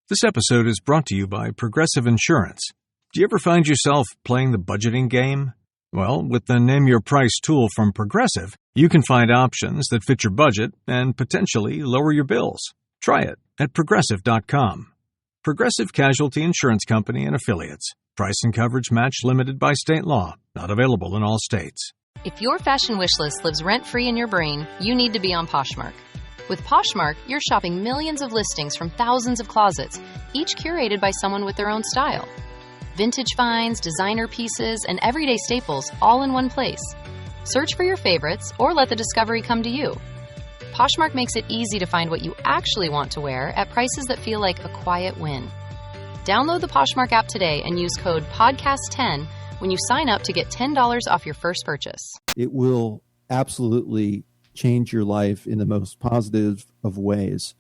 This episode is brought to you by Progressive Insurance. Do you ever find yourself playing the budgeting game? Well, with the Name Your Price tool from Progressive, you can find options that fit your budget and potentially lower your bills. Try it at Progressive.com. Progressive Casualty Insurance Company and Affiliates. Price and coverage match limited by state law. Not available in all states. If your fashion wish list lives rent-free in your brain, you need to be on Poshmark. With Poshmark, you're shopping millions of listings from thousands of closets, each curated by someone with their own style. Vintage finds, designer pieces, and everyday staples all in one place. Search for your favorites or let the discovery come to you. Poshmark makes it easy to find what you actually want to wear at prices that feel like a quiet win. Download the Poshmark app today and use code PODCAST10 when you sign up to get $10 off your first purchase. It will absolutely change your life in the most positive of ways.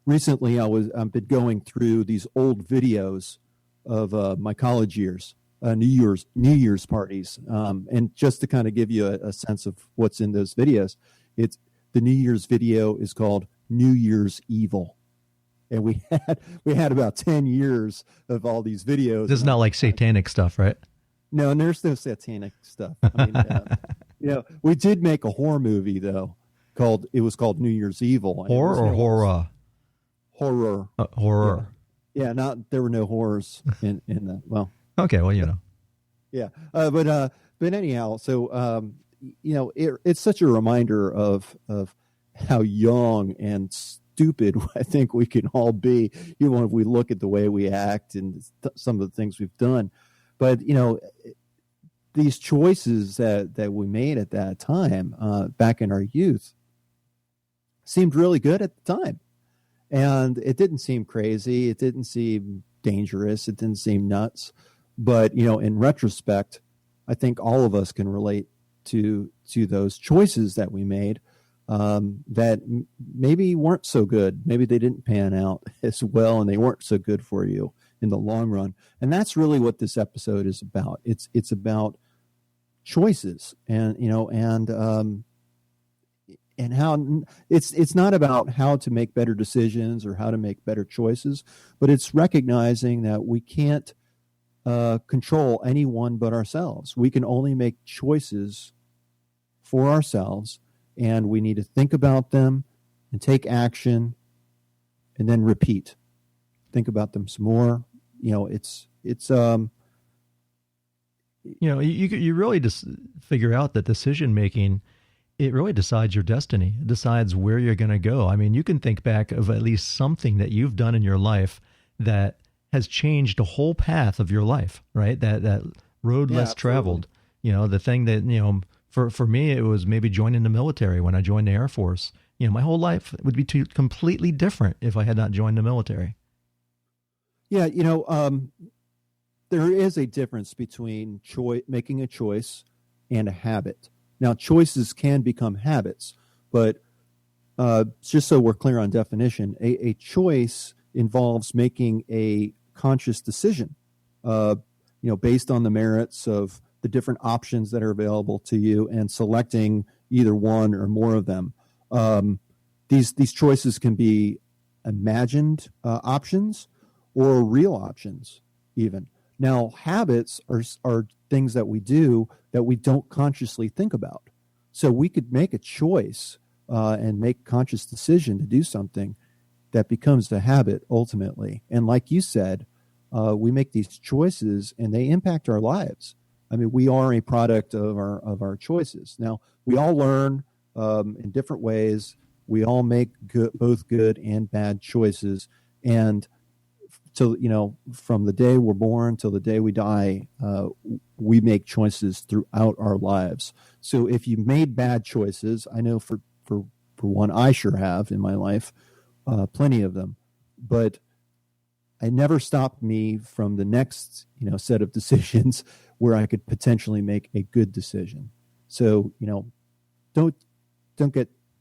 Recently, I've been going through these old videos of my college years, New Year's parties, and just to kind of give you a sense of what's in those videos, the New Year's video is called New Year's Evil, and we had about 10 years of all these videos. This is not like satanic stuff, right? No, there's no satanic stuff. I mean, we did make a horror movie though. It was called New Year's Evil. Horror or horror? Horror. Horror. Yeah, there were no horrors in that. Well. Okay, well, you know. Yeah, but anyhow, so it's such a reminder of how young and stupid I think we can all be, even if we look at the way we act and some of the things we've done. But these choices that we made at that time, back in our youth, seemed really good at the time, and it didn't seem crazy. It didn't seem dangerous. It didn't seem nuts. But in retrospect, I think all of us can relate to those choices that we made, that maybe weren't so good. Maybe they didn't pan out as well, and they weren't so good for you in the long run. And that's really what this episode is about. It's about choices, and how it's not about how to make better decisions or how to make better choices, but it's recognizing that we can't control anyone but ourselves. We can only make choices for ourselves, and we need to think about them and take action and then repeat. Think about them some more. You really just figure out that decision making, it really decides your destiny. It decides where you're going to go. I mean, you can think back of at least something that you've done in your life that has changed the whole path of your life, right? That road less traveled. The thing that, for me, it was maybe joining the military when I joined the Air Force. My whole life would be completely different if I had not joined the military. Yeah, there is a difference between making a choice and a habit. Now, choices can become habits, but just so we're clear on definition, a choice involves making a conscious decision, based on the merits of the different options that are available to you and selecting either one or more of them. These choices can be imagined options or real options even. Now, habits are things that we do that we don't consciously think about. So we could make a choice and make a conscious decision to do something that becomes a habit ultimately. And like you said, we make these choices and they impact our lives. I mean, we are a product of our choices. Now, we all learn in different ways. We all make both good and bad choices. And from the day we're born till the day we die, we make choices throughout our lives. So if you made bad choices, I know for one, I sure have in my life, plenty of them, but it never stopped me from the next, set of decisions where I could potentially make a good decision. So, don't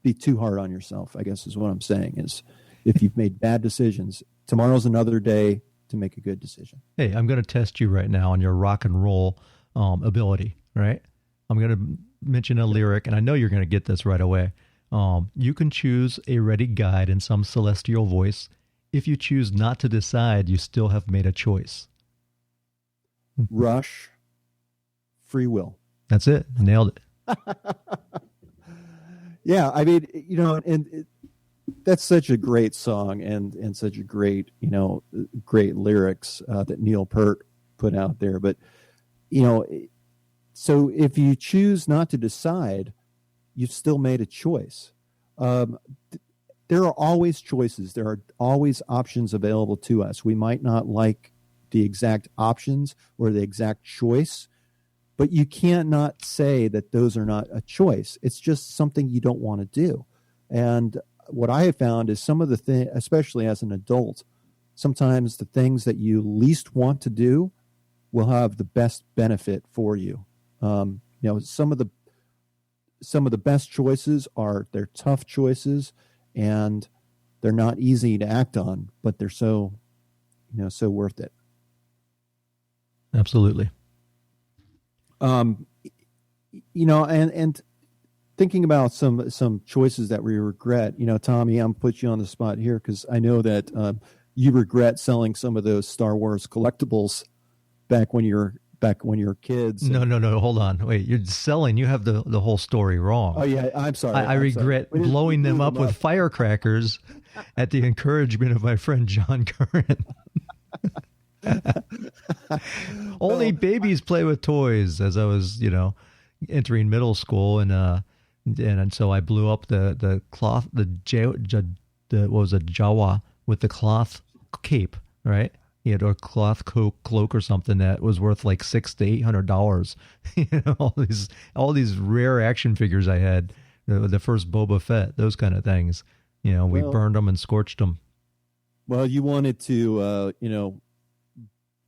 be too hard on yourself, I guess is what I'm saying, is if you've made bad decisions, tomorrow's another day to make a good decision. Hey, I'm going to test you right now on your rock and roll ability, right? I'm going to mention a lyric, and I know you're going to get this right away. You can choose a ready guide in some celestial voice, if you choose not to decide, you still have made a choice. Rush, free will. That's it. Nailed it. Yeah, I mean, that's such a great song and such a great, great lyrics that Neil Peart put out there. But, so if you choose not to decide, you've still made a choice. There are always choices. There are always options available to us. We might not like the exact options or the exact choice, but you can't not say that those are not a choice. It's just something you don't want to do. And what I have found is some of the things, especially as an adult, sometimes the things that you least want to do will have the best benefit for you. Some of the best choices they're tough choices, and they're not easy to act on, but they're so worth it. Absolutely. And thinking about some choices that we regret, Tommy, I'm put you on the spot here because I know that you regret selling some of those Star Wars collectibles back when you were kids. No. Hold on. Wait, you're selling. You have the whole story wrong. Oh yeah, I'm sorry. I regret blowing them up with firecrackers at the encouragement of my friend John Curren. Only babies play with toys. As I was, entering middle school, and so I blew up the cloth, the what was it, Jawa with the cloth cape, right? He had a cloth cloak or something that was worth like $600 to $800. All these rare action figures I had, the first Boba Fett, those kind of things. We burned them and scorched them. Well, you wanted to,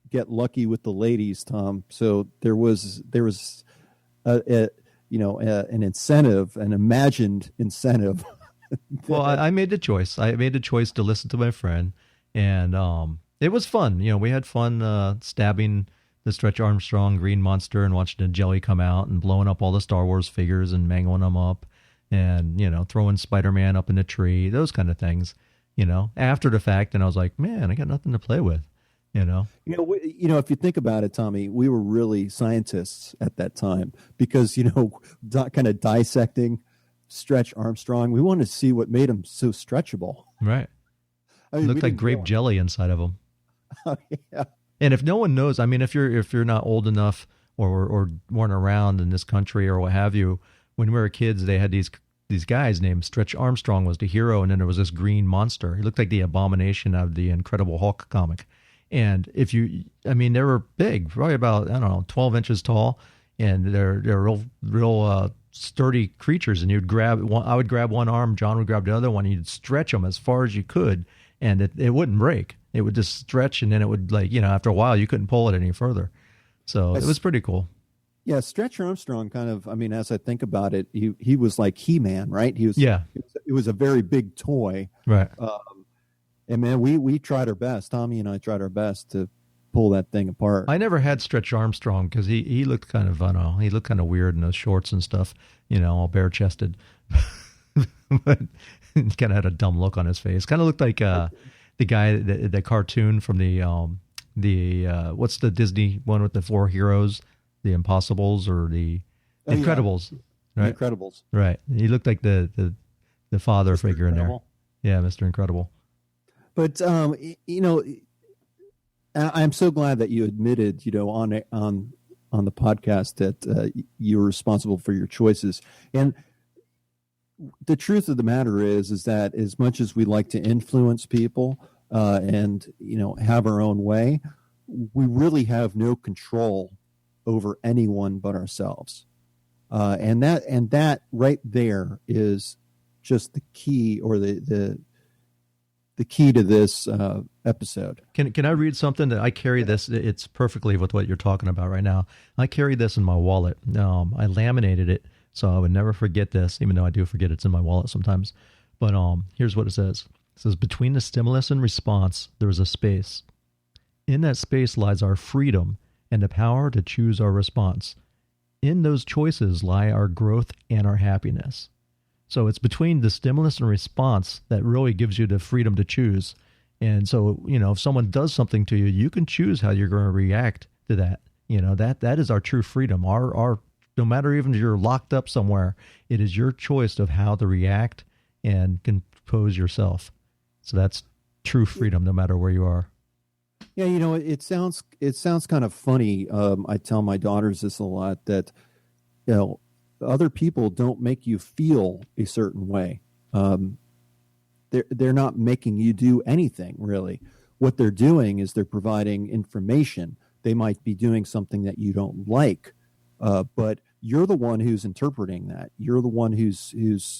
get lucky with the ladies, Tom. So there was an incentive, an imagined incentive. Well, I made the choice. I made the choice to listen to my friend, and it was fun. We had fun stabbing the Stretch Armstrong Green Monster and watching the jelly come out and blowing up all the Star Wars figures and mangling them up, and throwing Spider-Man up in the tree, those kind of things. After the fact, and I was like, man, I got nothing to play with. If you think about it, Tommy, we were really scientists at that time because, kind of dissecting Stretch Armstrong, we wanted to see what made him so stretchable. Right. I mean, it looked like grape jelly inside of him. Oh, yeah. And if no one knows, I mean, if you're not old enough or weren't around in this country or what have you, when we were kids, they had these guys named Stretch Armstrong was the hero, and then there was this green monster. He looked like the abomination of the Incredible Hulk comic. And they were big, probably about, 12 inches tall, and they're real sturdy creatures. And I would grab one arm, John would grab the other one, and you'd stretch them as far as you could, and it wouldn't break. It would just stretch, and then it would after a while you couldn't pull it any further. So it was pretty cool. Yeah, Stretch Armstrong kind of, as I think about it, he was like He-Man, right? He was. Yeah. It was a very big toy. Right. And man, we tried our best. Tommy and I tried our best to pull that thing apart. I never had Stretch Armstrong because he looked kind of, he looked kind of weird in those shorts and stuff, all bare chested. But he kind of had a dumb look on his face. Kind of looked like the guy, the cartoon from the what's the Disney one with the four heroes, the Impossibles or the Incredibles, yeah. right? The Incredibles, right? He looked like the father figure Incredible. In there. Yeah, Mr. Incredible. But I'm so glad that you admitted, on the podcast that you were responsible for your choices. And the truth of the matter is that as much as we like to influence people and have our own way, we really have no control over anyone but ourselves. And that right there is just the key, or the key to this episode. Can I read something that I carry this? It's perfectly with what you're talking about right now. I carry this in my wallet. I laminated it so I would never forget this, even though I do forget it's in my wallet sometimes. But here's what it says. It says, between the stimulus and response, there is a space. In that space lies our freedom and the power to choose our response. In those choices lie our growth and our happiness. So it's between the stimulus and response that really gives you the freedom to choose. And so, if someone does something to you, you can choose how you're going to react to that. That is our true freedom. Our no matter even if you're locked up somewhere, it is your choice of how to react and compose yourself. So that's true freedom, no matter where you are. Yeah, it sounds kind of funny. I tell my daughters this a lot, that other people don't make you feel a certain way. They're not making you do anything, really. What they're doing is they're providing information. They might be doing something that you don't like, but you're the one who's interpreting that. You're the one who's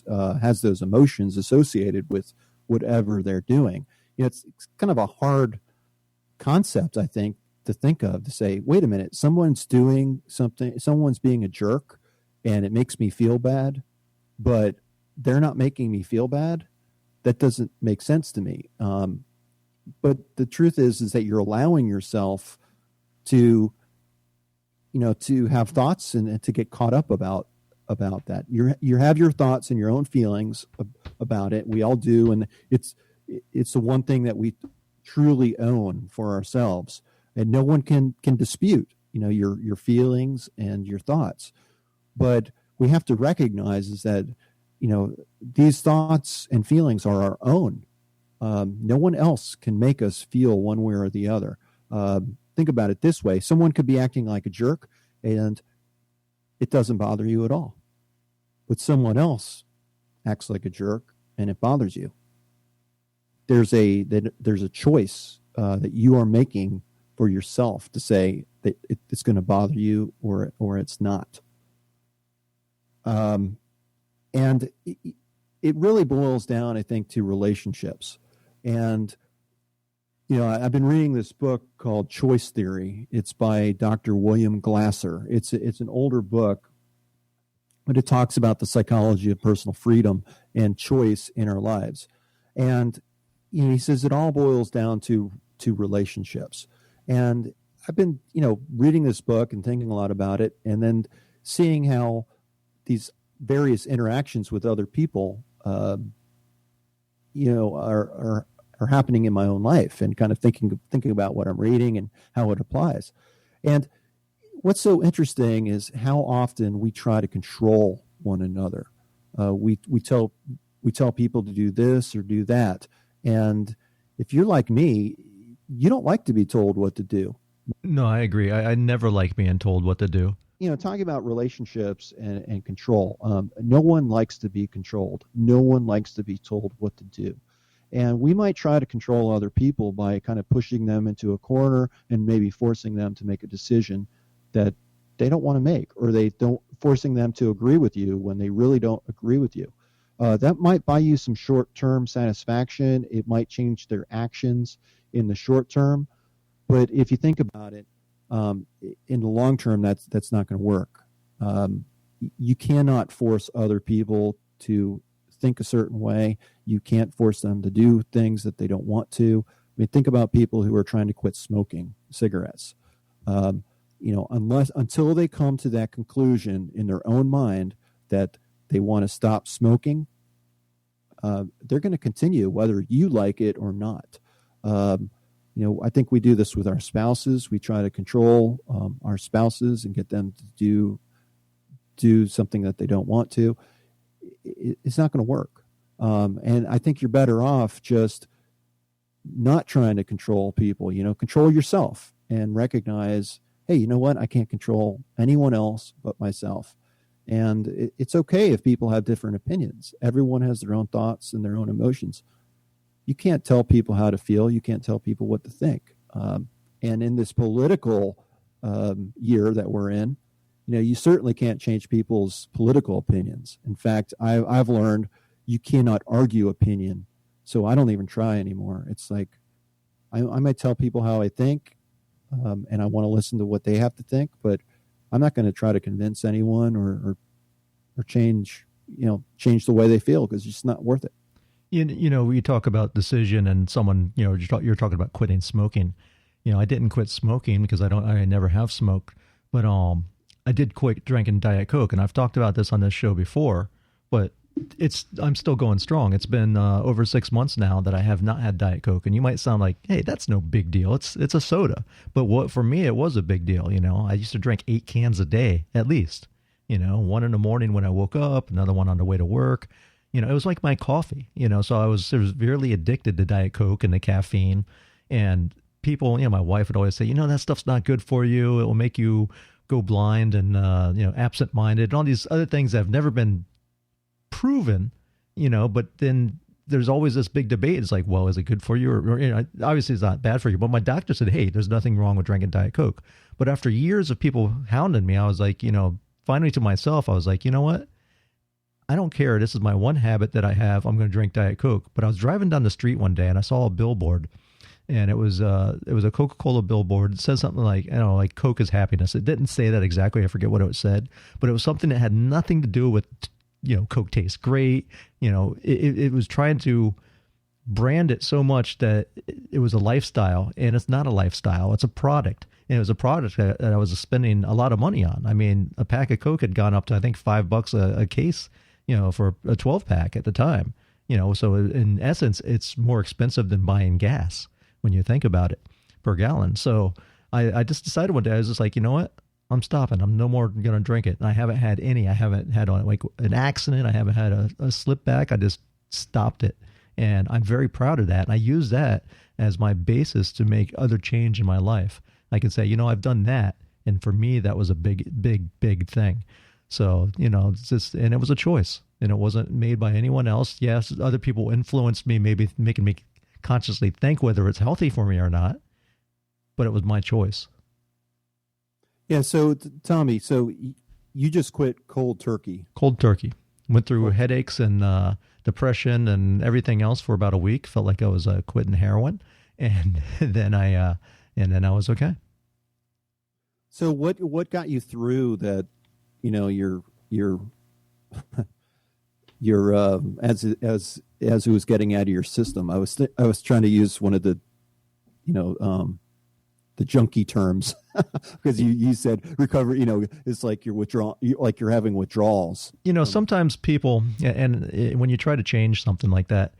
has those emotions associated with whatever they're doing. It's kind of a hard concept, I think, to think of, to say, wait a minute, someone's doing something, someone's being a jerk, and it makes me feel bad, but they're not making me feel bad. That doesn't make sense to me. But the truth is that you're allowing yourself to have thoughts and to get caught up about that. You have your thoughts and your own feelings about it. We all do, and it's the one thing that we truly own for ourselves, and no one can dispute your feelings and your thoughts. But we have to recognize is that these thoughts and feelings are our own. No one else can make us feel one way or the other. Think about it this way. Someone could be acting like a jerk and it doesn't bother you at all. But someone else acts like a jerk and it bothers you. There's a choice that you are making for yourself to say that it's going to bother you or it's not. And it really boils down, I think, to relationships. And, I've been reading this book called Choice Theory. It's by Dr. William Glasser. It's an older book, but it talks about the psychology of personal freedom and choice in our lives. And, he says it all boils down to relationships. And I've been, reading this book and thinking a lot about it, and then seeing how these various interactions with other people, are happening in my own life, and kind of thinking about what I'm reading and how it applies. And what's so interesting is how often we try to control one another. We tell people to do this or do that, and if you're like me, you don't like to be told what to do. No, I agree. I never like being told what to do. Talking about relationships and control, no one likes to be controlled. No one likes to be told what to do. And we might try to control other people by kind of pushing them into a corner and maybe forcing them to make a decision that they don't want to make, or forcing them to agree with you when they really don't agree with you. That might buy you some short-term satisfaction. It might change their actions in the short term. But if you think about it, in the long term, that's not going to work. You cannot force other people to think a certain way. You can't force them to do things that they don't want to. I mean, think about people who are trying to quit smoking cigarettes. Until they come to that conclusion in their own mind that they want to stop smoking, they're going to continue whether you like it or not. I think we do this with our spouses. We try to control our spouses and get them to do something that they don't want to. It's not going to work. And I think you're better off just not trying to control people. Control yourself and recognize, hey, you know what? I can't control anyone else but myself. And it's okay if people have different opinions. Everyone has their own thoughts and their own emotions. You can't tell people how to feel. You can't tell people what to think. And in this political year that we're in, you certainly can't change people's political opinions. In fact, I've learned you cannot argue opinion. So I don't even try anymore. It's like I might tell people how I think, and I want to listen to what they have to think, but I'm not going to try to convince anyone or change the way they feel, because it's just not worth it. We talk about decision, and someone, you're talking about quitting smoking. I didn't quit smoking because I never have smoked, but I did quit drinking Diet Coke, and I've talked about this on this show before. But I'm still going strong. It's been over 6 months now that I have not had Diet Coke, and you might sound like, hey, that's no big deal. It's a soda, but what for me it was a big deal. I used to drink 8 cans a day at least. One in the morning when I woke up, another one on the way to work. It was like my coffee. So I was severely addicted to Diet Coke and the caffeine. And people, my wife would always say, that stuff's not good for you. It will make you go blind and absent-minded and all these other things that have never been proven, but then there's always this big debate. It's like, well, is it good for you? Or obviously it's not bad for you, but my doctor said, hey, there's nothing wrong with drinking Diet Coke. But after years of people hounding me, I was like, finally to myself, I was like, you know what? I don't care. This is my one habit that I have. I'm going to drink Diet Coke. But I was driving down the street one day and I saw a billboard, and it was a Coca-Cola billboard. It says something like, like Coke is happiness. It didn't say that exactly. I forget what it said, but it was something that had nothing to do with Coke tastes great. It was trying to brand it so much that it was a lifestyle, and it's not a lifestyle. It's a product. And it was a product that I was spending a lot of money on. I mean, a pack of Coke had gone up to, I think, $5 a case, for a 12 pack at the time, so in essence, it's more expensive than buying gas when you think about it per gallon. So I just decided one day, I was just like, you know what? I'm stopping. I'm no more going to drink it. And I haven't had any. I haven't had like an accident. I haven't had a slip back. I just stopped it. And I'm very proud of that. And I use that as my basis to make other change in my life. I can say, I've done that. And for me, that was a big, big, big thing. So, it's just, and it was a choice, and it wasn't made by anyone else. Yes, other people influenced me, maybe making me consciously think whether it's healthy for me or not, but it was my choice. Yeah. So Tommy, you just quit cold turkey. Cold turkey. Went through headaches and depression and everything else for about a week. Felt like I was quitting heroin, and then I was okay. So what got you through that? Your as it was getting out of your system. I was trying to use one of the the junkie terms because you said recovery. It's like you're having withdrawals. Sometimes people, and when you try to change something like that,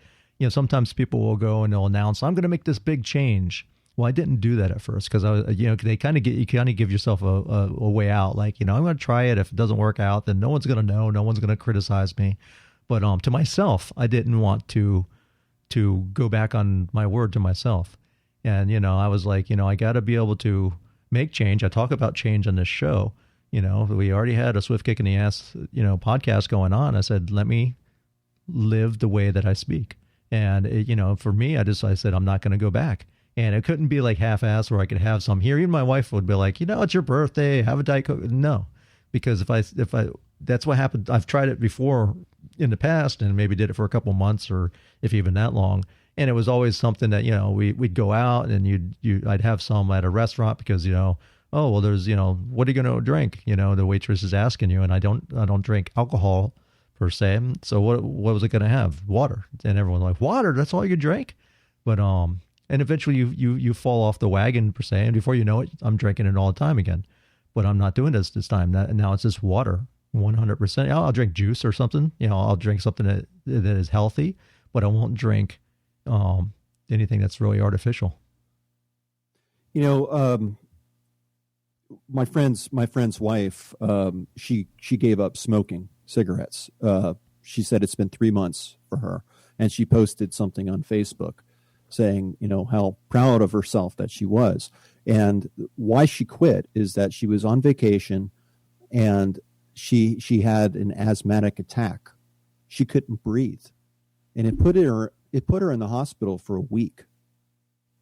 sometimes people will go and they'll announce, I'm going to make this big change. Well, I didn't do that at first because I was, they kind of give yourself a way out. Like, I'm going to try it. If it doesn't work out, then no one's going to know. No one's going to criticize me. But to myself, I didn't want to go back on my word to myself. And, I was like, I got to be able to make change. I talk about change on this show. We already had a Swift Kick in the Ass, podcast going on. I said, let me live the way that I speak. And, for me, I said, I'm not going to go back. And it couldn't be like half-assed where I could have some here. Even my wife would be like, it's your birthday, have a Diet Coke. No, because if I, that's what happened. I've tried it before in the past and maybe did it for a couple months or if even that long. And it was always something that, we'd go out and I'd have some at a restaurant because, oh, well, there's, what are you going to drink? The waitress is asking you, and I don't drink alcohol per se. So what was it going to have? Water. And everyone's like, water, that's all you drink? But, and eventually you fall off the wagon per se, and before you know it, I'm drinking it all the time again. But I'm not doing this time. Now it's just water, 100%. I'll drink juice or something. I'll drink something that is healthy, but I won't drink anything that's really artificial. My friend's wife, she gave up smoking cigarettes. She said it's been 3 months for her, and she posted something on Facebook saying, how proud of herself that she was. And why she quit is that she was on vacation and she had an asthmatic attack. She couldn't breathe. And it put her in the hospital for a week.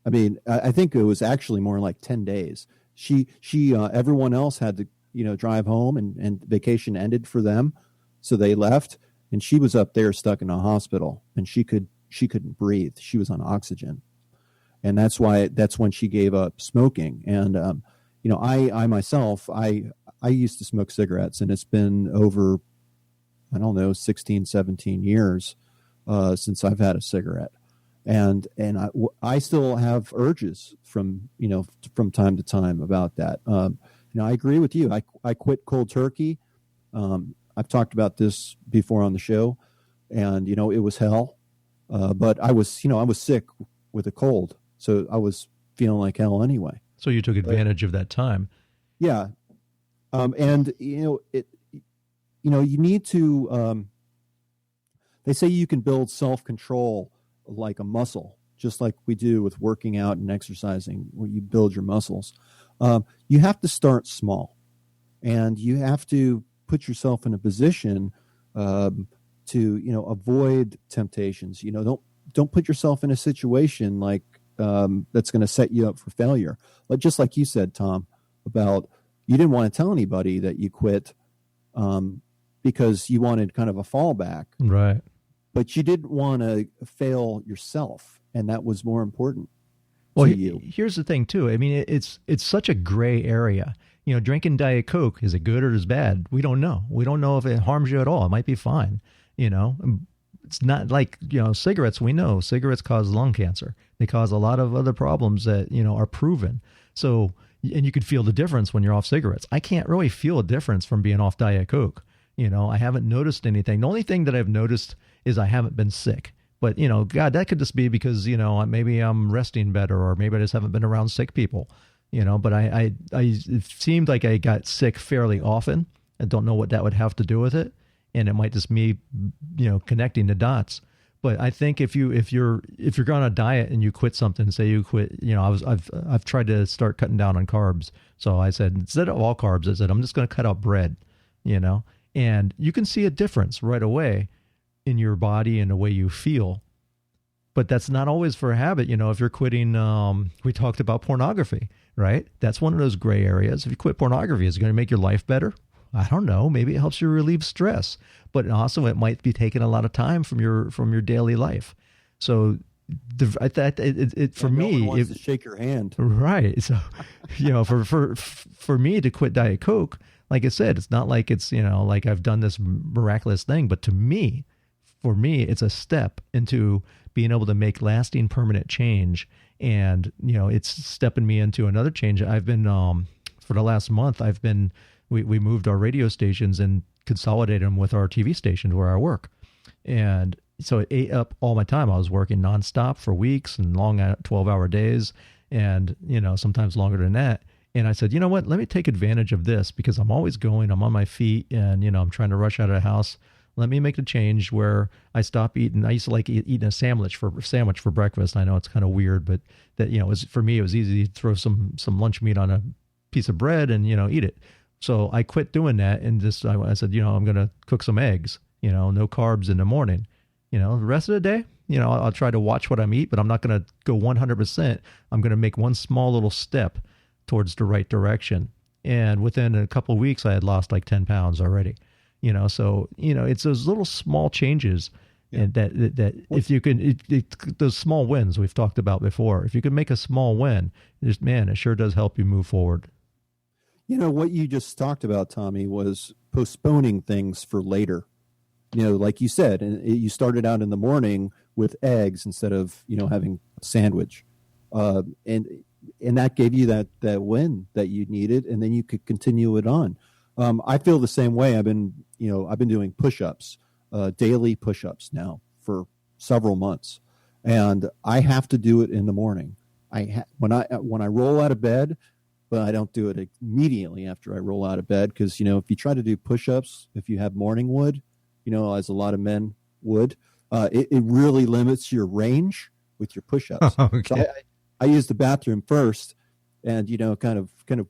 I mean, I think it was actually more like 10 days. She everyone else had to, drive home and vacation ended for them. So they left, and she was up there stuck in a hospital, and she couldn't breathe. She was on oxygen. And that's when she gave up smoking. And, I myself, I used to smoke cigarettes, and it's been over, 16, 17 years since I've had a cigarette. And I still have urges from time to time about that. I agree with you. I quit cold turkey. I've talked about this before on the show. and it was hell. But I was sick with a cold, so I was feeling like hell anyway. So you took advantage of that time. Yeah, and you need to. They say you can build self-control like a muscle, just like we do with working out and exercising, where you build your muscles. You have to start small, and you have to put yourself in a position to avoid temptations. Don't put yourself in a situation like that's going to set you up for failure. But just like you said, Tom, about you didn't want to tell anybody that you quit because you wanted kind of a fallback, right? But you didn't want to fail yourself, and that was more important. Well, to you. Here's the thing too. I mean, it's such a gray area. Drinking Diet Coke, is it good or is it bad? We don't know. We don't know if it harms you at all. It might be fine. It's not like, cigarettes. We know cigarettes cause lung cancer. They cause a lot of other problems that, are proven. So, and you could feel the difference when you're off cigarettes. I can't really feel a difference from being off Diet Coke. I haven't noticed anything. The only thing that I've noticed is I haven't been sick. But, God, that could just be because, maybe I'm resting better, or maybe I just haven't been around sick people, but it seemed like I got sick fairly often. I don't know what that would have to do with it. And it might just me, connecting the dots. But I think if you're on a diet and you quit something, say you quit, I've tried to start cutting down on carbs. So I said, instead of all carbs, I said, I'm just going to cut out bread, and you can see a difference right away in your body and the way you feel. But that's not always for a habit. If you're quitting, we talked about pornography, right? That's one of those gray areas. If you quit pornography, is it going to make your life better? I don't know. Maybe it helps you relieve stress, but also it might be taking a lot of time from your daily life. So for me, no one wants to shake your hand, right? So, for me to quit Diet Coke, like I said, it's not like it's, like I've done this miraculous thing, but for me, it's a step into being able to make lasting, permanent change. And, it's stepping me into another change. I've been, for the last month, we moved our radio stations and consolidated them with our TV station where I work. And so it ate up all my time. I was working nonstop for weeks and long 12-hour days and, sometimes longer than that. And I said, you know what, let me take advantage of this because I'm always going, I'm on my feet and, I'm trying to rush out of the house. Let me make the change where I stop eating. I used to like eating a sandwich for breakfast. I know it's kind of weird, but that, for me, it was easy to throw some lunch meat on a piece of bread and, eat it. So I quit doing that. And I said, I'm going to cook some eggs, no carbs in the morning, the rest of the day, I'll try to watch what I'm eat, but I'm not going to go 100%. I'm going to make one small little step towards the right direction. And within a couple of weeks, I had lost like 10 pounds already, so, it's those little small changes and that if you can, those small wins we've talked about before, if you can make a small win, it sure does help you move forward. What you just talked about, Tommy, was postponing things for later. Like you said, and you started out in the morning with eggs instead of, having a sandwich. And that gave you that win that you needed, and then you could continue it on. I feel the same way. I've been doing push-ups, daily push-ups now for several months, and I have to do it in the morning. When I roll out of bed, but I don't do it immediately after I roll out of bed because, if you try to do push-ups, if you have morning wood, as a lot of men would, it really limits your range with your push-ups. Okay. So I use the bathroom first and, kind of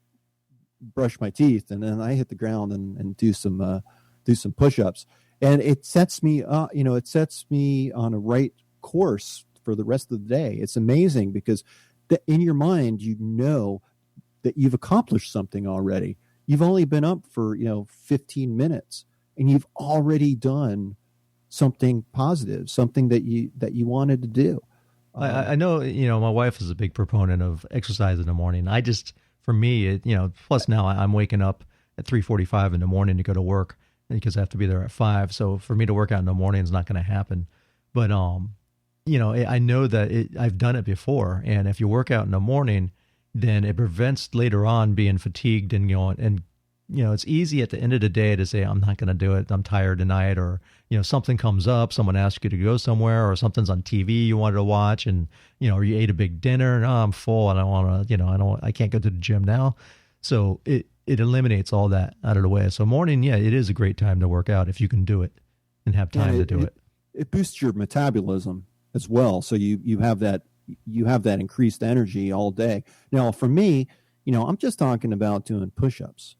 brush my teeth, and then I hit the ground and do some push-ups. And it sets me on a right course for the rest of the day. It's amazing because in your mind, that you've accomplished something already. You've only been up for, 15 minutes and you've already done something positive, something that you wanted to do. I know, my wife is a big proponent of exercise in the morning. For me, plus now I'm waking up at 3:45 in the morning to go to work because I have to be there at 5. So for me to work out in the morning is not going to happen. But, I know that I've done it before. And if you work out in the morning, then it prevents later on being fatigued and it's easy at the end of the day to say, I'm not going to do it. I'm tired tonight. Or, something comes up, someone asks you to go somewhere, or something's on TV you wanted to watch, and, or you ate a big dinner and I'm full and I want to, I can't go to the gym now. So it eliminates all that out of the way. So morning, it is a great time to work out if you can do it and have time to do it. It boosts your metabolism as well. So you have that increased energy all day. Now for me, I'm just talking about doing push-ups.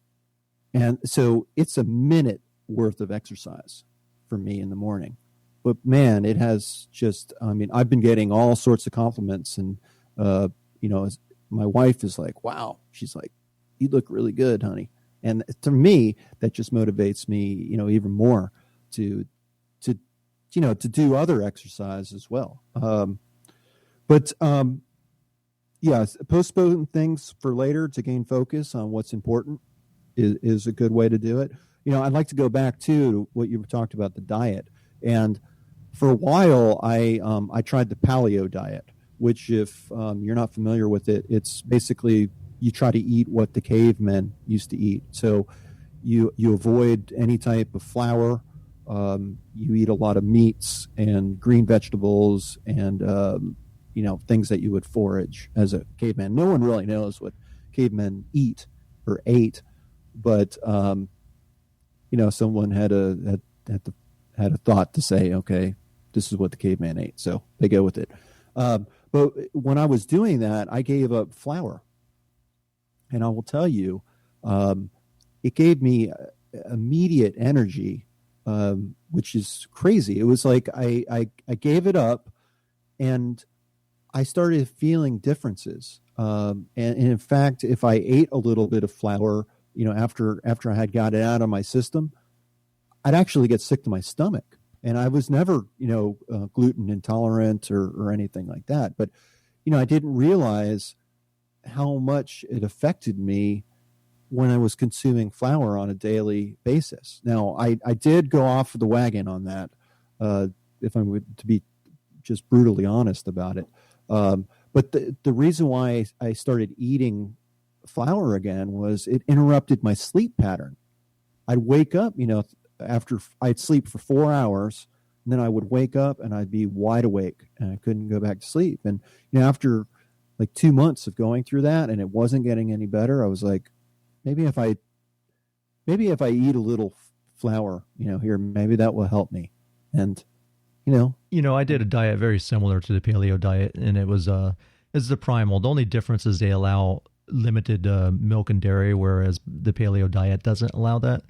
And so it's a minute worth of exercise for me in the morning. But man, it has just, I've been getting all sorts of compliments, and, my wife is like, wow, she's like, you look really good, honey. And to me, that just motivates me, even more to do other exercise as well. Postpone things for later to gain focus on what's important is a good way to do it. I'd like to go back to what you talked about, the diet. And for a while, I tried the paleo diet, which if you're not familiar with it, it's basically you try to eat what the cavemen used to eat. So you avoid any type of flour. You eat a lot of meats and green vegetables and, things that you would forage as a caveman. No one really knows what cavemen eat or ate, but, someone had a thought to say, okay, this is what the caveman ate. So they go with it. But when I was doing that, I gave up flour. And I will tell you, it gave me immediate energy, which is crazy. It was like I gave it up, and I started feeling differences. And in fact, if I ate a little bit of flour, after I had got it out of my system, I'd actually get sick to my stomach. And I was never, gluten intolerant or anything like that. But, I didn't realize how much it affected me when I was consuming flour on a daily basis. Now, I did go off the wagon on that, if I'm to be just brutally honest about it. But the reason why I started eating flour again was it interrupted my sleep pattern. I'd wake up, after I'd sleep for 4 hours, and then I would wake up and I'd be wide awake and I couldn't go back to sleep. And, after like 2 months of going through that and it wasn't getting any better, I was like, maybe if I eat a little flour, here, maybe that will help me. And, I did a diet very similar to the paleo diet, and it was it's the primal. The only difference is they allow limited milk and dairy, whereas the paleo diet doesn't allow that.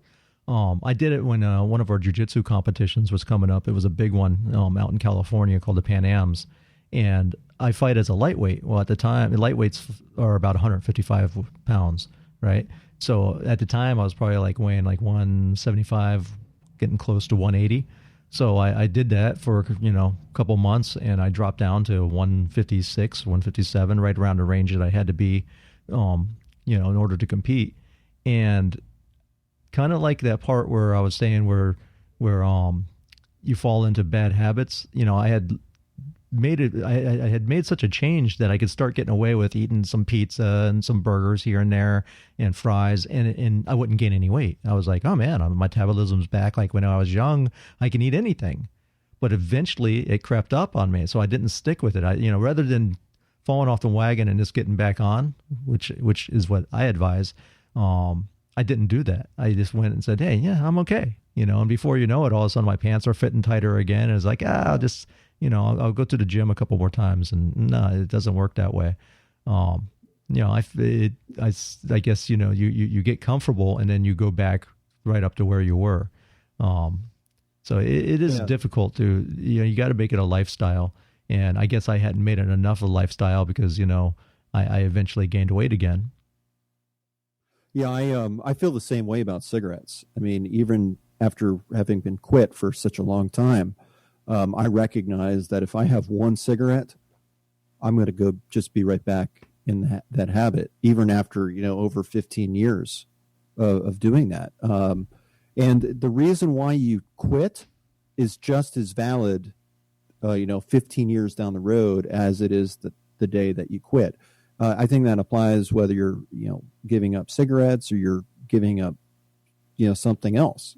I did it when one of our jiu-jitsu competitions was coming up. It was a big one out in California called the Pan Ams, and I fight as a lightweight. Well, at the time, lightweights are about 155 pounds, right? So at the time, I was probably like weighing like 175, getting close to 180. So I did that for, a couple months, and I dropped down to 156, 157, right around the range that I had to be, in order to compete. And kind of like that part where I was saying where you fall into bad habits, I had made it. I had made such a change that I could start getting away with eating some pizza and some burgers here and there and fries, and I wouldn't gain any weight. I was like, oh man, my metabolism's back. Like when I was young, I can eat anything. But eventually, it crept up on me, so I didn't stick with it. Rather than falling off the wagon and just getting back on, which is what I advise. I didn't do that. I just went and said, hey, yeah, I'm okay. And before you know it, all of a sudden my pants are fitting tighter again. And it's like, I'll just, I'll go to the gym a couple more times. And no, it doesn't work that way. I guess, you get comfortable and then you go back right up to where you were. So it is difficult to, you got to make it a lifestyle. And I guess I hadn't made it enough of a lifestyle because, I eventually gained weight again. Yeah, I feel the same way about cigarettes. I mean, even after having been quit for such a long time, I recognize that if I have one cigarette, I'm going to go just be right back in that habit, even after, over 15 years of doing that. And the reason why you quit is just as valid, 15 years down the road as it is the day that you quit. I think that applies whether you're, giving up cigarettes or you're giving up something else,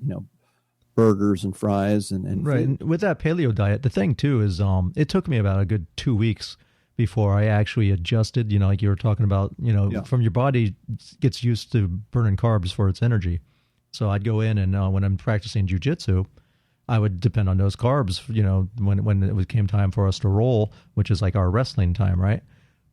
burgers and fries and right. food. And with that paleo diet, the thing too is it took me about a good 2 weeks before I actually adjusted, like you were talking about, from your body gets used to burning carbs for its energy. So I'd go in and when I'm practicing jujitsu, I would depend on those carbs, when it came time for us to roll, which is like our wrestling time, right?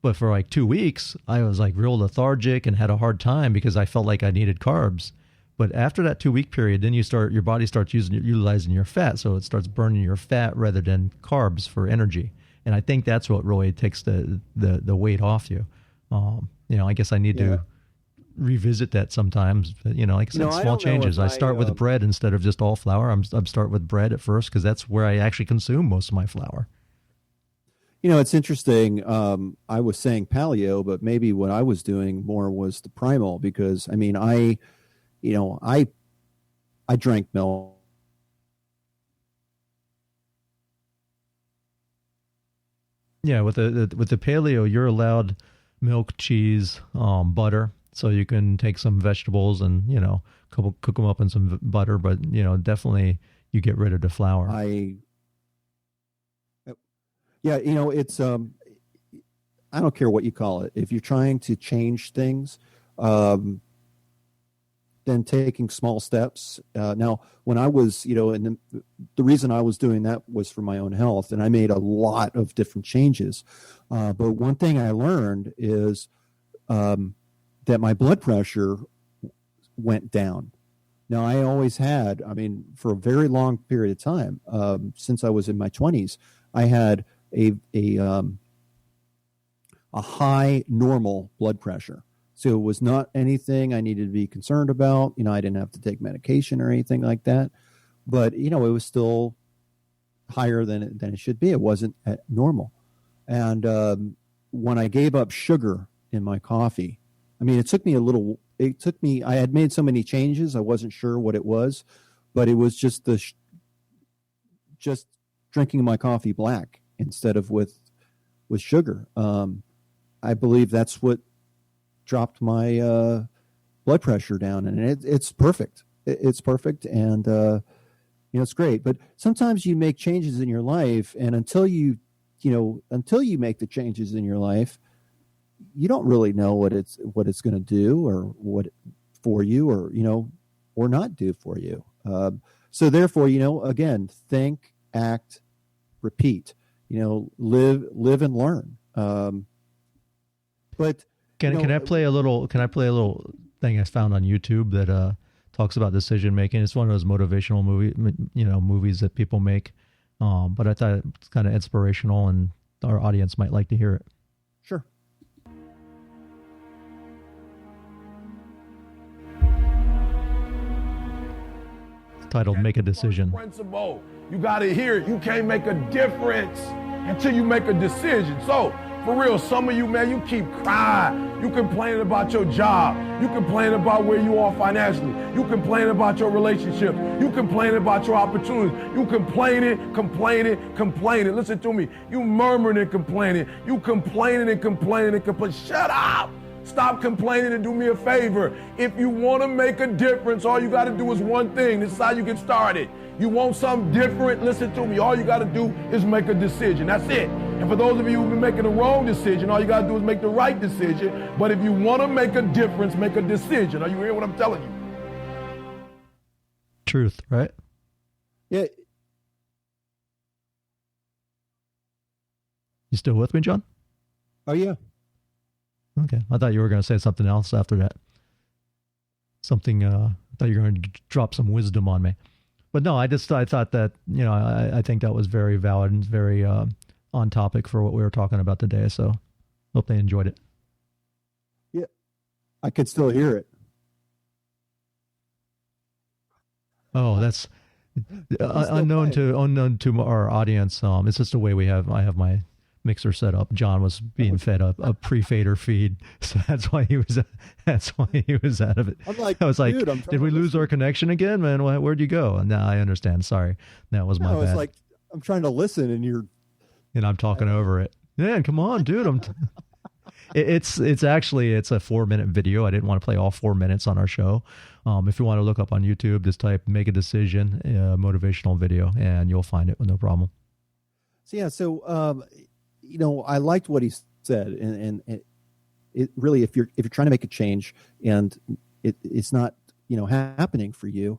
But for like 2 weeks, I was like real lethargic and had a hard time because I felt like I needed carbs. But after that 2 week period, then your body starts utilizing your fat. So it starts burning your fat rather than carbs for energy. And I think that's what really takes the weight off you. I guess I need to revisit that sometimes. But, like I said, small changes. I start with bread instead of just all flour. I'm start with bread at first because that's where I actually consume most of my flour. It's interesting. I was saying paleo, but maybe what I was doing more was the primal because, I drank milk. Yeah, with the paleo, you're allowed milk, cheese, butter, so you can take some vegetables and cook them up in some butter. But definitely you get rid of the flour. It's I don't care what you call it. If you're trying to change things, then taking small steps. Now, when I was, and the reason I was doing that was for my own health, and I made a lot of different changes. But one thing I learned is that my blood pressure went down. Now, I always had, for a very long period of time, since I was in my 20s, I had a high normal blood pressure. So it was not anything I needed to be concerned about. I didn't have to take medication or anything like that. But, it was still higher than it should be. It wasn't at normal. And when I gave up sugar in my coffee, it took me, I had made so many changes. I wasn't sure what it was, but it was just just drinking my coffee black instead of with sugar. I believe that's what dropped my blood pressure down, and it's perfect. It's perfect, and it's great. But sometimes you make changes in your life, and until you make the changes in your life, you don't really know what it's going to do or what for you, or not do for you. So therefore, again, think, act, repeat. Live and learn. But can I play a little thing I found on YouTube that talks about decision making? It's one of those motivational movies that people make. But I thought it's kind of inspirational, and our audience might like to hear it. Sure. It's titled "Make a Decision." Principle. You got to hear it. You can't make a difference until you make a decision. So, for real, some of you, man, you keep crying. You complaining about your job. You complaining about where you are financially. You complaining about your relationships. You complaining about your opportunities. You complaining. Listen to me. You murmuring and complaining. You complaining. Shut up. Stop complaining and do me a favor. If you want to make a difference, all you got to do is one thing. This is how you get started. You want something different? Listen to me. All you got to do is make a decision. That's it. And for those of you who've been making the wrong decision, all you got to do is make the right decision. But if you want to make a difference, make a decision. Are you hearing what I'm telling you? Truth, right? Yeah. You still with me, John? Oh, yeah. Okay. I thought you were going to say something else after that. I thought you were going to drop some wisdom on me. But no, I thought that, I think that was very valid and very on topic for what we were talking about today. So hope they enjoyed it. Yeah, I could still hear it. Oh, that's unknown to our audience. It's just the way I have my mixer set up. John was being fed a pre-fader feed, so that's why he was out of it. I was like, dude, did we lose our connection again, man? Where'd you go? No, I understand. Sorry, that was my bad. It's like I'm trying to listen, and I'm talking over it. Man, come on, dude. It's actually a 4-minute video. I didn't want to play all 4 minutes on our show. If you want to look up on YouTube, just type "make a decision" motivational video, and you'll find it with no problem. So I liked what he said, and it really, if you're trying to make a change and it's not happening for you,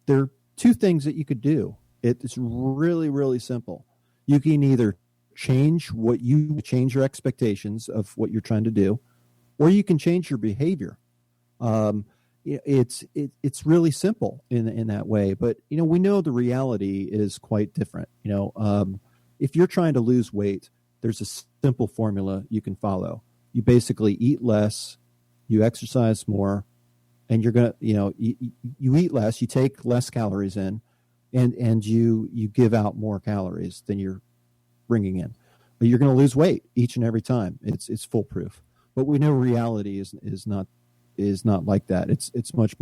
there are two things that you could do. It's really, really simple. You can either change your expectations of what you're trying to do, or you can change your behavior. It's really simple in that way, but we know the reality is quite different. If you're trying to lose weight, there's a simple formula you can follow. You basically eat less, you exercise more, and you're gonna you eat less, you take less calories in, and you give out more calories than you're bringing in. But you're going to lose weight each and every time. It's foolproof. But we know reality is not like that. It's much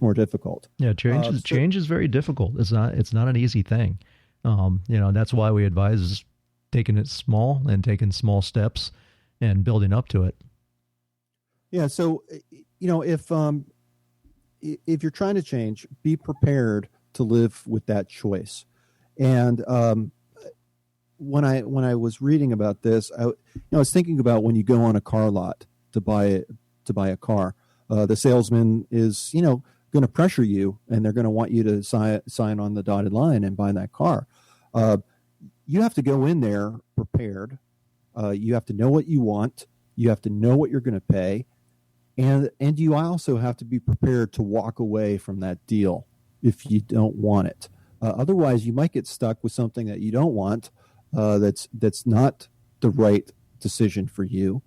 more difficult. Yeah, change is very difficult. It's not an easy thing. That's why we advise taking it small and taking small steps and building up to it. Yeah. So if you're trying to change, be prepared to live with that choice. And when I was reading about this, I was thinking about when you go on a car lot to buy a car, the salesman is going to pressure you, and they're going to want you to sign on the dotted line and buy that car. You have to go in there prepared. You have to know what you want. You have to know what you're going to pay, and you also have to be prepared to walk away from that deal if you don't want it. Otherwise, you might get stuck with something that you don't want. That's not the right decision for you,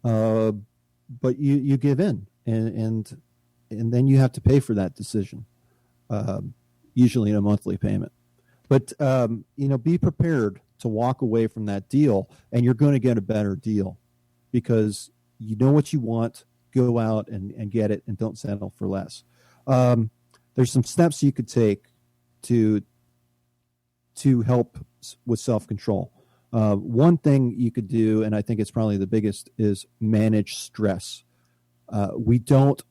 but you give in, and then you have to pay for that decision, usually in a monthly payment. But be prepared to walk away from that deal, and you're going to get a better deal because you know what you want. Go out and get it, and don't settle for less. There's some steps you could take to help with self-control. One thing you could do, and I think it's probably the biggest, is manage stress. We don't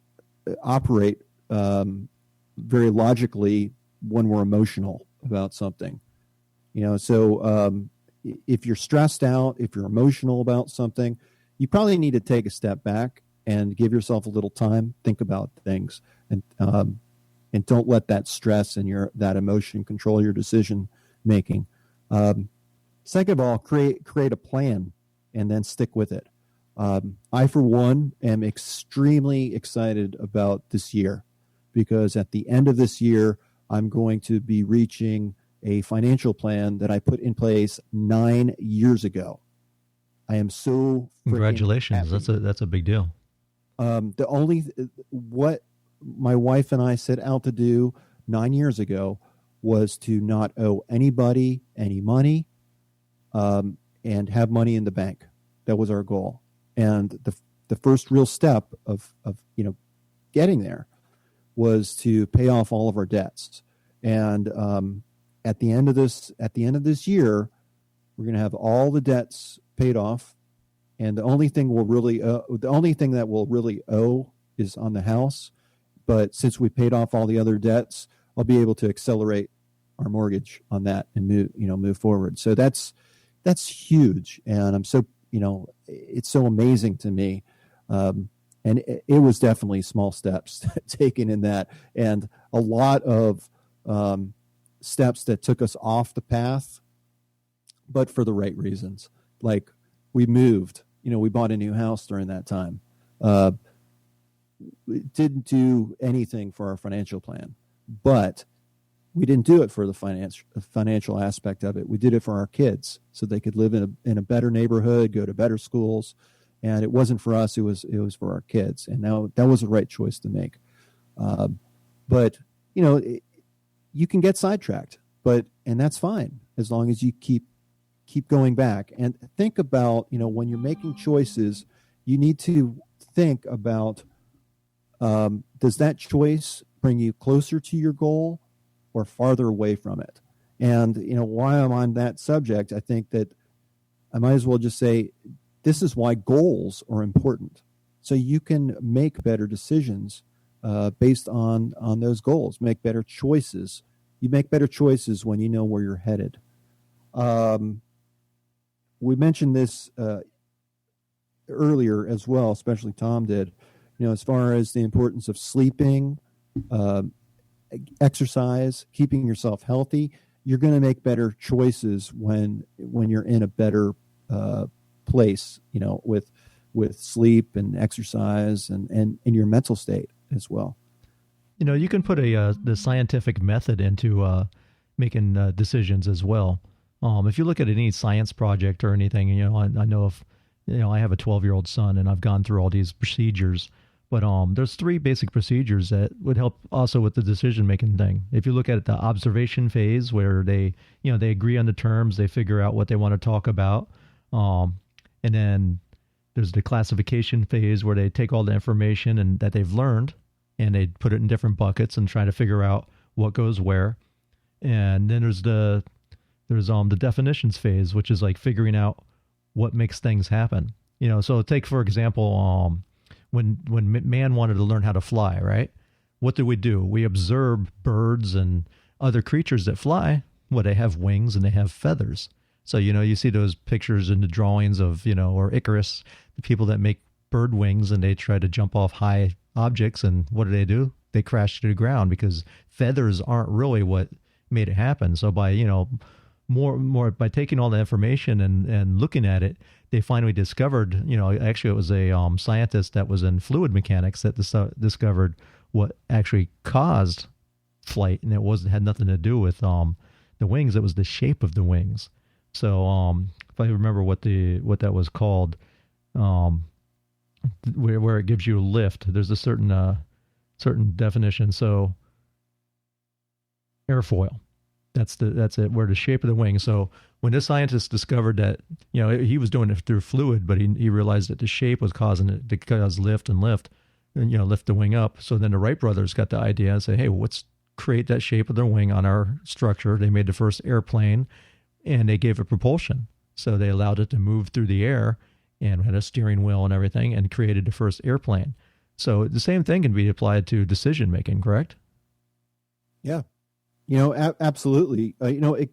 operate very logically when we're emotional about something. So if you're stressed out, if you're emotional about something, you probably need to take a step back and give yourself a little time, think about things, and don't let that stress and that emotion control your decision making. Second of all, create a plan and then stick with it. I, for one, am extremely excited about this year because at the end of this year, I'm going to be reaching a financial plan that I put in place 9 years ago. I am so congratulations. Happy. That's a big deal. What my wife and I set out to do 9 years ago was to not owe anybody any money, and have money in the bank. That was our goal. And the first real step of getting there was to pay off all of our debts. And at the end of this year, we're going to have all the debts paid off, and the only thing that we'll really owe is on the house. But since we paid off all the other debts, I'll be able to accelerate our mortgage on that and move forward. So that's huge, and I'm so it's so amazing to me. And it was definitely small steps taken in that, and a lot of steps that took us off the path, but for the right reasons. Like we moved, we bought a new house during that time. We didn't do anything for our financial plan, but we didn't do it for the financial aspect of it. We did it for our kids so they could live in a better neighborhood, go to better schools. And it wasn't for us, it was for our kids. And now that was the right choice to make. But you can get sidetracked, and that's fine as long as you keep going back and think about, when you're making choices, you need to think about, does that choice bring you closer to your goal or farther away from it? And, while I'm on that subject, I think that I might as well just say, this is why goals are important. So you can make better decisions based on those goals, make better choices. You make better choices when you know where you're headed. We mentioned this earlier as well, especially Tom did, as far as the importance of sleeping, exercise, keeping yourself healthy. You're going to make better choices when you're in a better place, with sleep and exercise and your mental state as well. You can put the scientific method into making decisions as well. If you look at any science project or anything, I know if, I have a 12-year-old son and I've gone through all these procedures, but there's 3 basic procedures that would help also with the decision-making thing. If you look at the observation phase where they agree on the terms, they figure out what they want to talk about. And then there's the classification phase where they take all the information and that they've learned and they put it in different buckets and try to figure out what goes where. And then there's the definitions phase, which is like figuring out what makes things happen. So take, for example, when man wanted to learn how to fly, right? What do? We observe birds and other creatures that fly. Well, they have wings and they have feathers. So, you see those pictures in the drawings of, or Icarus, the people that make bird wings and they try to jump off high objects. And what do? They crash to the ground because feathers aren't really what made it happen. So by, more by taking all the information and looking at it, they finally discovered, actually it was a scientist that was in fluid mechanics that discovered what actually caused flight, and it had nothing to do with the wings. It was the shape of the wings. So if I remember what that was called, where it gives you a lift, there's a certain definition. So airfoil. That's it. Where the shape of the wing. So when this scientist discovered that, he was doing it through fluid, but he realized that the shape was causing it to cause lift and lift the wing up. So then the Wright brothers got the idea and say, hey, well, let's create that shape of their wing on our structure. They made the first airplane and they gave it propulsion. So they allowed it to move through the air and had a steering wheel and everything and created the first airplane. So the same thing can be applied to decision making, correct? Yeah. Absolutely. It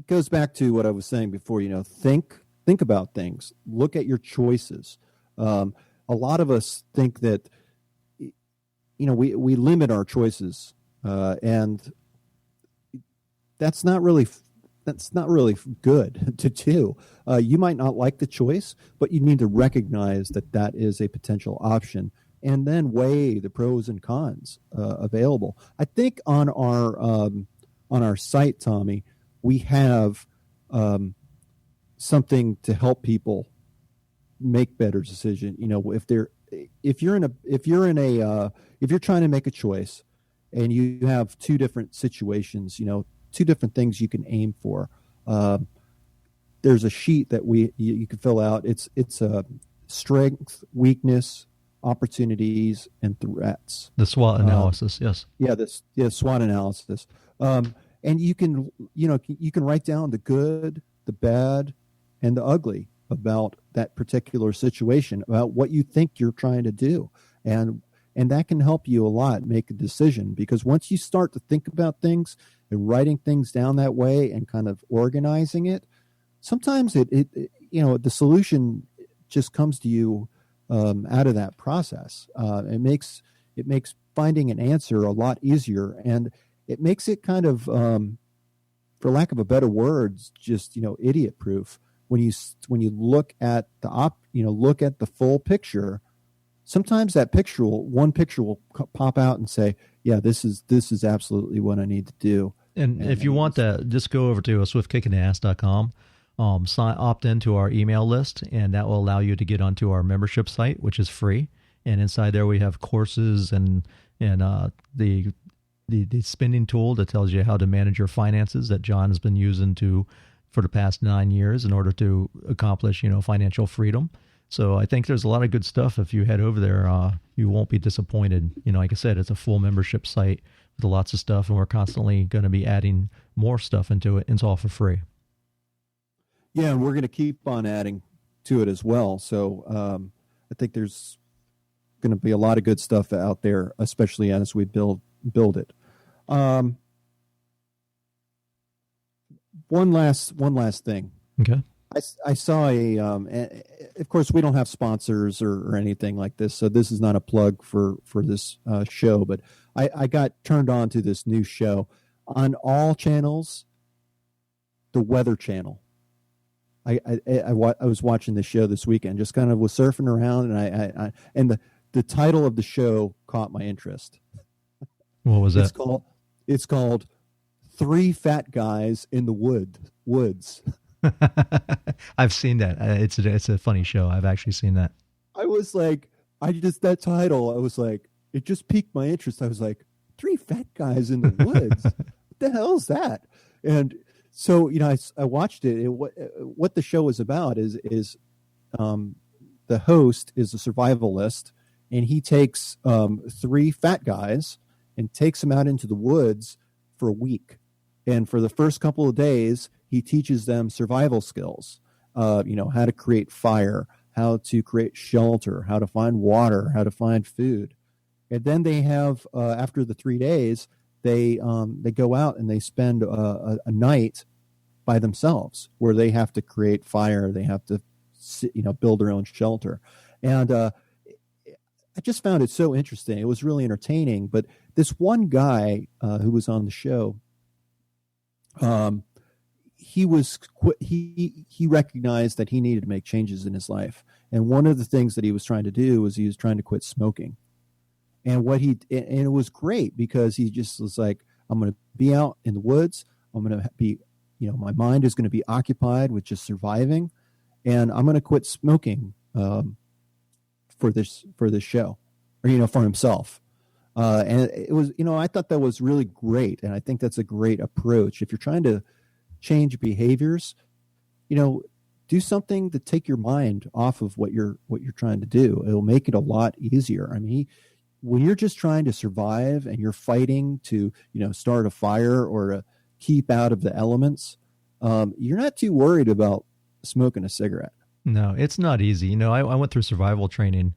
goes back to what I was saying before. Think about things. Look at your choices. A lot of us think that we limit our choices, and that's not really good to do. You might not like the choice, but you need to recognize that is a potential option, and then weigh the pros and cons available. I think on our site, Tommy, we have something to help people make better decision. If you're trying to make a choice and you have 2 different situations, 2 different things you can aim for. There's a sheet that you can fill out. It's a strength, weakness, opportunities, and threats. The SWOT analysis, yes. Yeah, SWOT analysis. And you can write down the good, the bad, and the ugly about that particular situation, about what you think you're trying to do. And that can help you a lot make a decision, because once you start to think about things and writing things down that way and kind of organizing it, sometimes the solution just comes to you out of that process. It makes finding an answer a lot easier, and it makes it kind of, for lack of a better words, just idiot proof. When you look at look at the full picture, sometimes one picture will pop out and say, yeah, this is absolutely what I need to do. And if you want that, just go over to swiftkickinass.com, opt into our email list, and that will allow you to get onto our membership site, which is free. And inside there we have courses and the spending tool that tells you how to manage your finances that John has been using for the past 9 years in order to accomplish, financial freedom. So I think there's a lot of good stuff. If you head over there, you won't be disappointed. Like I said, it's a full membership site with lots of stuff, and we're constantly going to be adding more stuff into it. And it's all for free. Yeah, and we're going to keep on adding to it as well. So I think there's going to be a lot of good stuff out there, especially as we build it. One last thing. Okay. I saw of course we don't have sponsors or anything like this, so this is not a plug for this show, but I got turned on to this new show on all channels, the Weather Channel. I was watching this show this weekend, just kind of was surfing around, and the title of the show caught my interest. What was that? It's called Three Fat Guys in the Woods. I've seen that. It's a funny show. I've actually seen that. I was like, that title, I was like, it just piqued my interest. I was like, Three Fat Guys in the Woods. What the hell is that? And so, I watched it. What the show is about is the host is a survivalist, and he takes three fat guys and takes them out into the woods for a week. And for the first couple of days, he teaches them survival skills, how to create fire, how to create shelter, how to find water, how to find food. And then they have, after the 3 days, they go out and they spend a night by themselves where they have to create fire. They have to, build their own shelter. And I just found it so interesting. It was really entertaining. But this one guy who was on the show, he recognized that he needed to make changes in his life. And one of the things that he was trying to do was he was trying to quit smoking. And it was great because he just was like, I'm going to be out in the woods. I'm going to be, my mind is going to be occupied with just surviving, and I'm going to quit smoking for this show, or for himself. And it was, I thought that was really great, and I think that's a great approach. If you're trying to change behaviors, do something to take your mind off of what you're trying to do. It'll make it a lot easier. I mean, when you're just trying to survive and you're fighting to, start a fire or to keep out of the elements, you're not too worried about smoking a cigarette. No, it's not easy. I went through survival training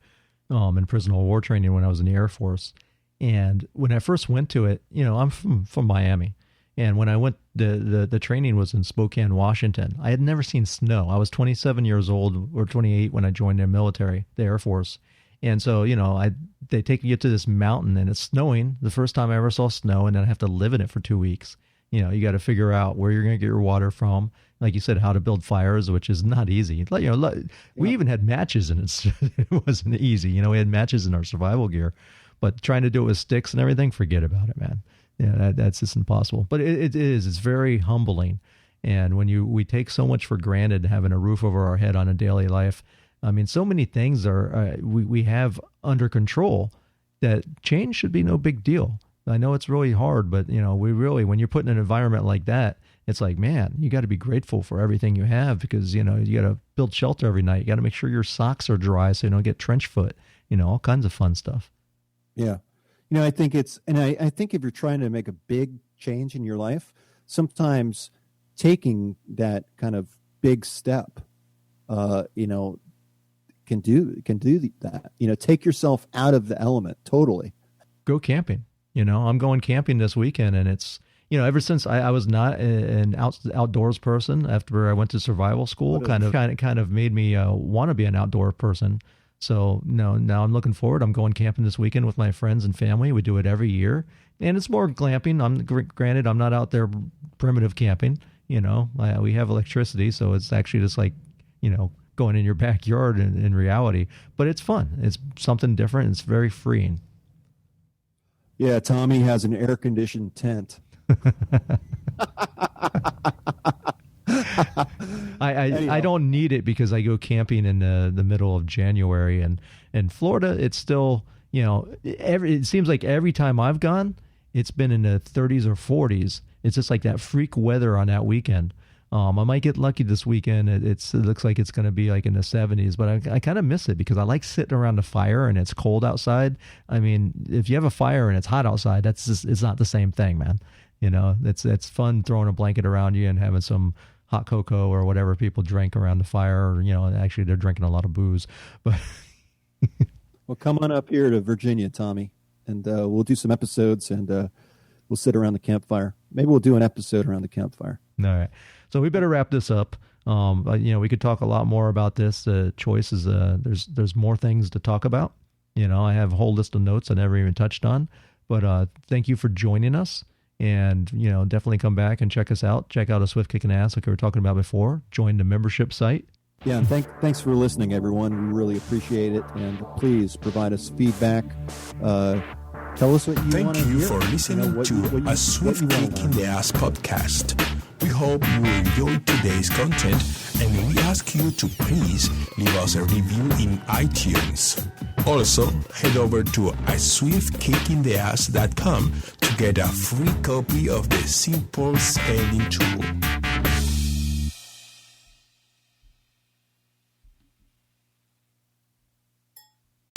and prisoner of war training when I was in the Air Force. And when I first went to it, I'm from Miami. And when I went, the training was in Spokane, Washington. I had never seen snow. I was 27 years old or 28 when I joined the military, the Air Force. And so, they take you to this mountain and it's snowing. The first time I ever saw snow, and then I have to live in it for 2 weeks. You got to figure out where you're going to get your water from. Like you said, how to build fires, which is not easy. We even had matches, and it wasn't easy. We had matches in our survival gear, but trying to do it with sticks and everything, forget about it, man. Yeah, that's just impossible. But it is. It's very humbling. And when we take so much for granted, having a roof over our head on a daily life. I mean, so many things we have under control that change should be no big deal. I know it's really hard, but when you're put in an environment like that, it's like, man, you got to be grateful for everything you have, because you got to build shelter every night. You got to make sure your socks are dry so you don't get trench foot. All kinds of fun stuff. Yeah. I think I think if you're trying to make a big change in your life, sometimes taking that kind of big step, can do that. Take yourself out of the element totally. Go camping. I'm going camping this weekend, and it's, ever since I was not an outdoors person after I went to survival school, kind of made me want to be an outdoor person. So now I'm looking forward. I'm going camping this weekend with my friends and family. We do it every year, and it's more glamping. Granted, I'm not out there primitive camping. We have electricity, so it's actually just like, going in your backyard in reality. But it's fun. It's something different. It's very freeing. Yeah, Tommy has an air-conditioned tent. I don't need it because I go camping in the middle of January, and in Florida it's still, it seems like every time I've gone, it's been in the 30s or 40s. It's just like that freak weather on that weekend. I might get lucky this weekend. It looks like it's going to be like in the 70s, but I kind of miss it because I like sitting around the fire and it's cold outside. I mean, if you have a fire and it's hot outside, it's not the same thing, man. It's fun throwing a blanket around you and having some hot cocoa or whatever people drink around the fire. Or, actually they're drinking a lot of booze. But well, come on up here to Virginia, Tommy, and we'll do some episodes, and we'll sit around the campfire. Maybe we'll do an episode around the campfire. All right. So we better wrap this up. We could talk a lot more about this. Choices. There's more things to talk about. I have a whole list of notes I never even touched on. But thank you for joining us. And, definitely come back and check us out. Check out A Swift Kicking Ass like we were talking about before. Join the membership site. Yeah, and thanks for listening, everyone. We really appreciate it. And please provide us feedback. Tell us what you want to hear. Thank you for listening to A Swift Kicking the Ass podcast. We hope you enjoyed today's content, and we ask you to please leave us a review in iTunes. Also, head over to aswiftkickingtheass.com to get a free copy of the Simple Spending Tool.